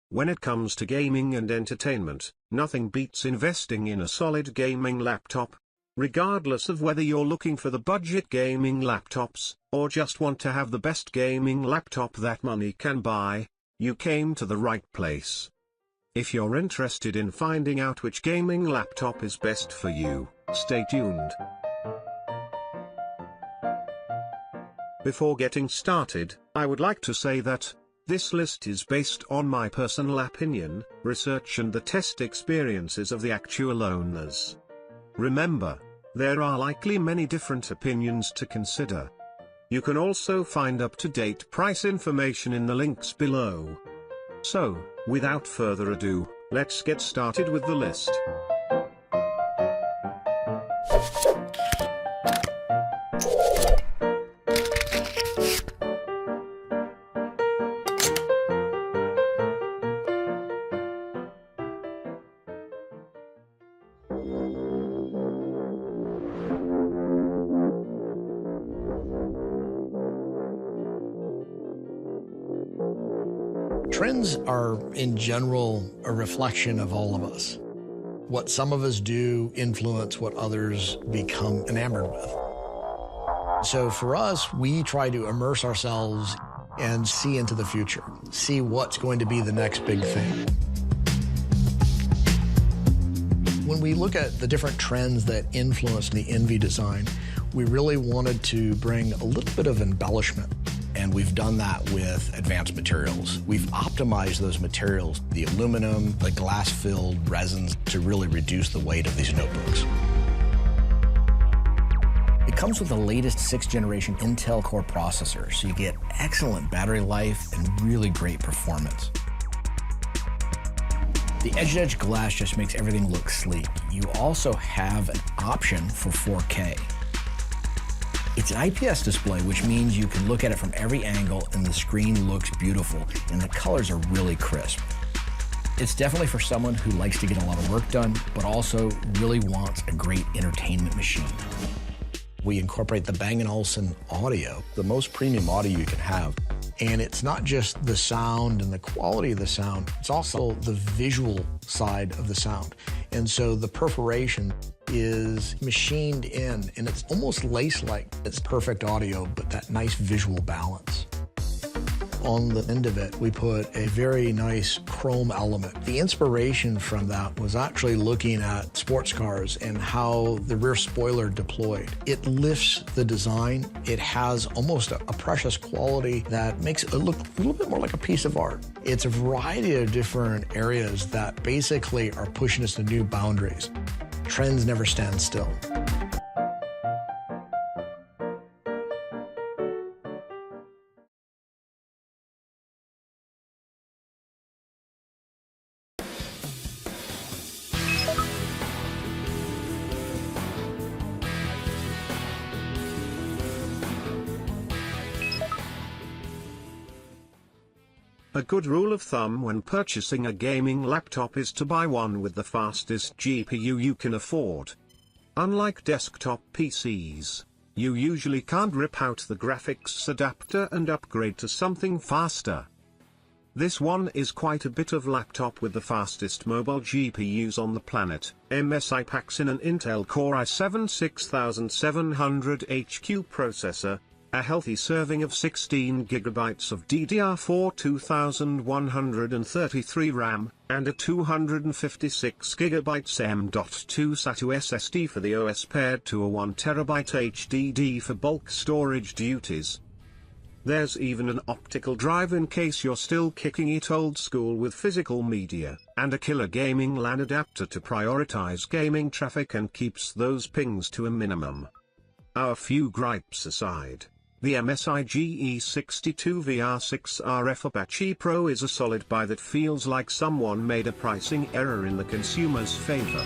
When it comes to gaming and entertainment, nothing beats investing in a solid gaming laptop. Regardless of whether you're looking for the budget gaming laptops, or just want to have the best gaming laptop that money can buy, you came to the right place. If you're interested in finding out which gaming laptop is best for you, stay tuned. Before getting started, I would like to say that this list is based on my personal opinion, research and the test experiences of the actual owners. Remember, there are likely many different opinions to consider. You can also find up-to-date price information in the links below. So, without further ado, let's get started with the list. Trends are, in general, a reflection of all of us. What some of us do influence what others become enamored with. So for us, we try to immerse ourselves and see into the future, see what's going to be the next big thing. When we look at the different trends that influence the Envy design, we really wanted to bring a little bit of embellishment. And we've done that with advanced materials. We've optimized those materials, the aluminum, the glass-filled resins, to really reduce the weight of these notebooks. It comes with the latest 6th generation Intel Core processor, so you get excellent battery life and really great performance. The edge-to-edge glass just makes everything look sleek. You also have an option for 4K. It's an IPS display, which means you can look at it from every angle and the screen looks beautiful and the colors are really crisp. It's definitely for someone who likes to get a lot of work done, but also really wants a great entertainment machine. We incorporate the Bang & Olufsen audio, the most premium audio you can have. And it's not just the sound and the quality of the sound, it's also the visual side of the sound. And so the perforation is machined in, and it's almost lace-like. It's perfect audio, but that nice visual balance. On the end of it, we put a very nice chrome element. The inspiration from that was actually looking at sports cars and how the rear spoiler deployed. It lifts the design. It has almost a precious quality that makes it look a little bit more like a piece of art. It's a variety of different areas that basically are pushing us to new boundaries. Trends never stand still. A good rule of thumb when purchasing a gaming laptop is to buy one with the fastest GPU you can afford. Unlike desktop PCs, you usually can't rip out the graphics adapter and upgrade to something faster. This one is quite a bit of laptop with the fastest mobile GPUs on the planet. MSI packs in an Intel Core i7-6700HQ processor, a healthy serving of 16 GB of DDR4 2133 RAM, and a 256 GB M.2 SATA SSD for the OS paired to a 1 TB HDD for bulk storage duties. There's even an optical drive in case you're still kicking it old school with physical media, and a killer gaming LAN adapter to prioritize gaming traffic and keeps those pings to a minimum. Our few gripes aside, the MSI GE62 VR6 RF Apache Pro is a solid buy that feels like someone made a pricing error in the consumer's favor.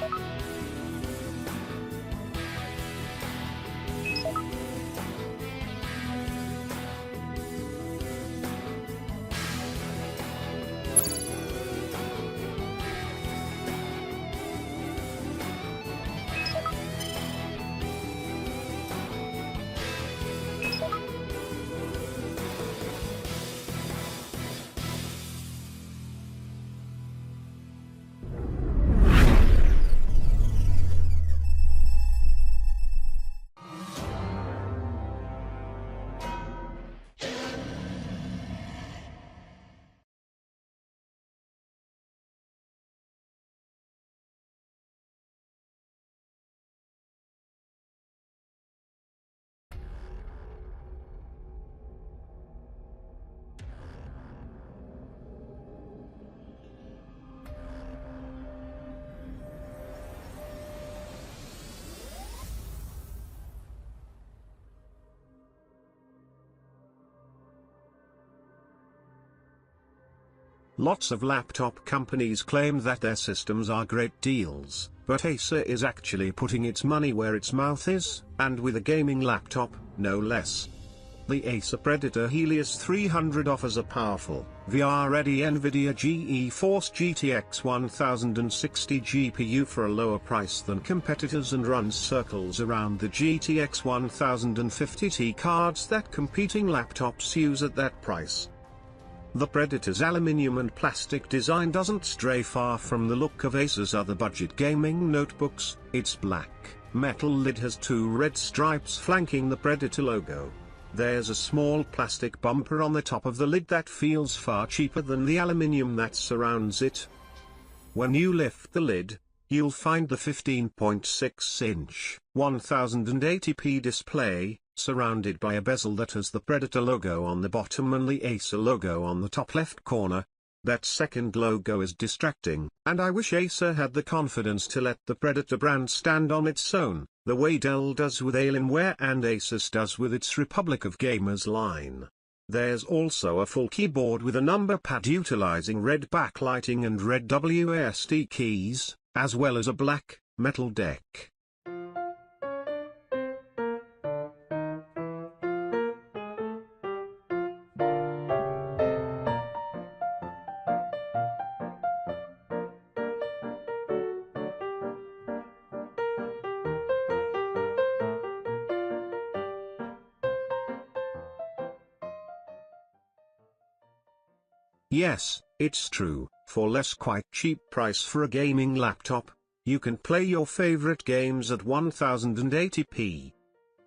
Lots of laptop companies claim that their systems are great deals, but Acer is actually putting its money where its mouth is, and with a gaming laptop, no less. The Acer Predator Helios 300 offers a powerful, VR-ready NVIDIA GeForce GTX 1060 GPU for a lower price than competitors and runs circles around the GTX 1050 Ti cards that competing laptops use at that price. The Predator's aluminium and plastic design doesn't stray far from the look of Acer's other budget gaming notebooks. Its black, metal lid has two red stripes flanking the Predator logo. There's a small plastic bumper on the top of the lid that feels far cheaper than the aluminium that surrounds it. When you lift the lid, you'll find the 15.6-inch 1080p display, surrounded by a bezel that has the Predator logo on the bottom and the Acer logo on the top left corner. That second logo is distracting, and I wish Acer had the confidence to let the Predator brand stand on its own, the way Dell does with Alienware and Asus does with its Republic of Gamers line. There's also a full keyboard with a number pad utilizing red backlighting and red WASD keys, as well as a black, metal deck. Yes, it's true, for less quite cheap price for a gaming laptop, you can play your favorite games at 1080p.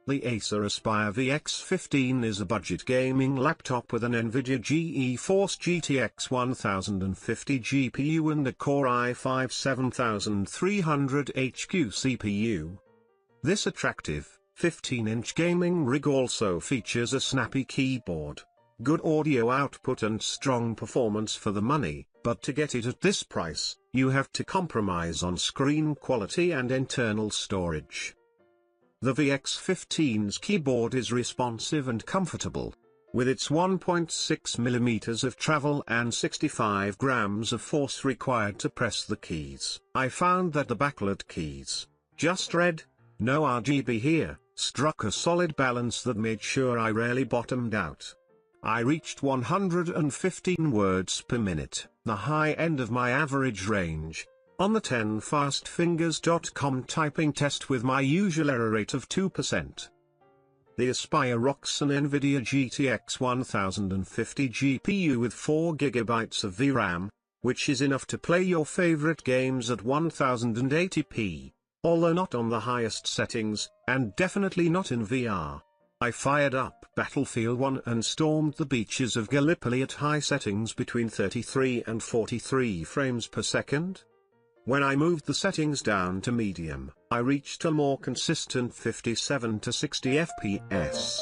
The Acer Aspire VX15 is a budget gaming laptop with an NVIDIA GeForce GTX 1050 GPU and a Core i5 7300HQ CPU. This attractive, 15-inch gaming rig also features a snappy keyboard, good audio output and strong performance for the money, but to get it at this price, you have to compromise on screen quality and internal storage. The VX15's keyboard is responsive and comfortable. With its 1.6mm of travel and 65 grams of force required to press the keys, I found that the backlit keys, just red, no RGB here, struck a solid balance that made sure I rarely bottomed out. I reached 115 words per minute, the high end of my average range, on the 10fastfingers.com typing test with my usual error rate of 2%. The Aspire rocks an NVIDIA GTX 1050 GPU with 4GB of VRAM, which is enough to play your favorite games at 1080p, although not on the highest settings, and definitely not in VR. I fired up Battlefield 1 and stormed the beaches of Gallipoli at high settings between 33 and 43 frames per second. When I moved the settings down to medium, I reached a more consistent 57 to 60 FPS.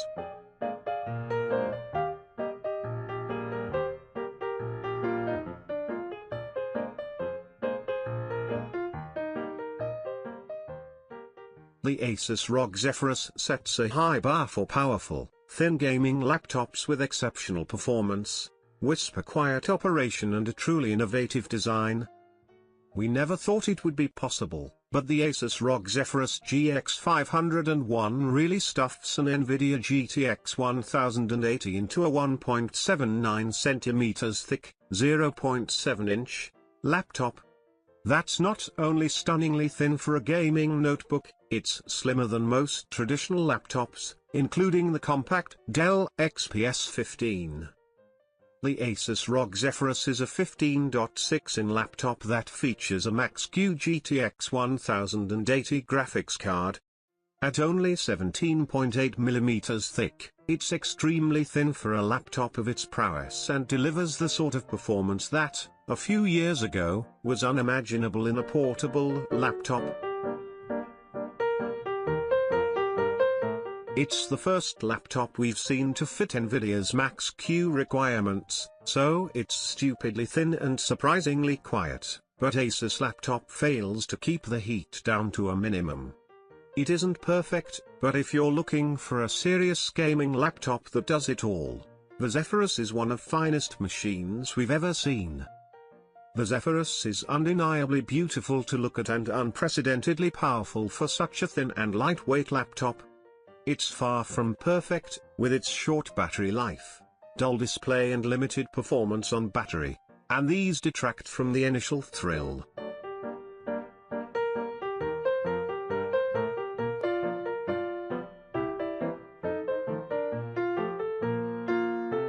The Asus ROG Zephyrus sets a high bar for powerful, thin gaming laptops with exceptional performance, whisper-quiet operation and a truly innovative design. We never thought it would be possible, but the Asus ROG Zephyrus GX 501 really stuffs an NVIDIA GTX 1080 into a 1.79cm thick, 0.7-inch laptop. That's not only stunningly thin for a gaming notebook, it's slimmer than most traditional laptops, including the compact Dell XPS 15. The Asus ROG Zephyrus is a 15.6-in laptop that features a Max-Q GTX 1080 graphics card. At only 17.8mm thick, it's extremely thin for a laptop of its prowess and delivers the sort of performance that, a few years ago, was unimaginable in a portable laptop. It's the first laptop we've seen to fit NVIDIA's Max-Q requirements, so it's stupidly thin and surprisingly quiet, but Asus laptop fails to keep the heat down to a minimum. It isn't perfect, but if you're looking for a serious gaming laptop that does it all, the Zephyrus is one of the finest machines we've ever seen. The Zephyrus is undeniably beautiful to look at and unprecedentedly powerful for such a thin and lightweight laptop. It's far from perfect, with its short battery life, dull display and limited performance on battery, and these detract from the initial thrill.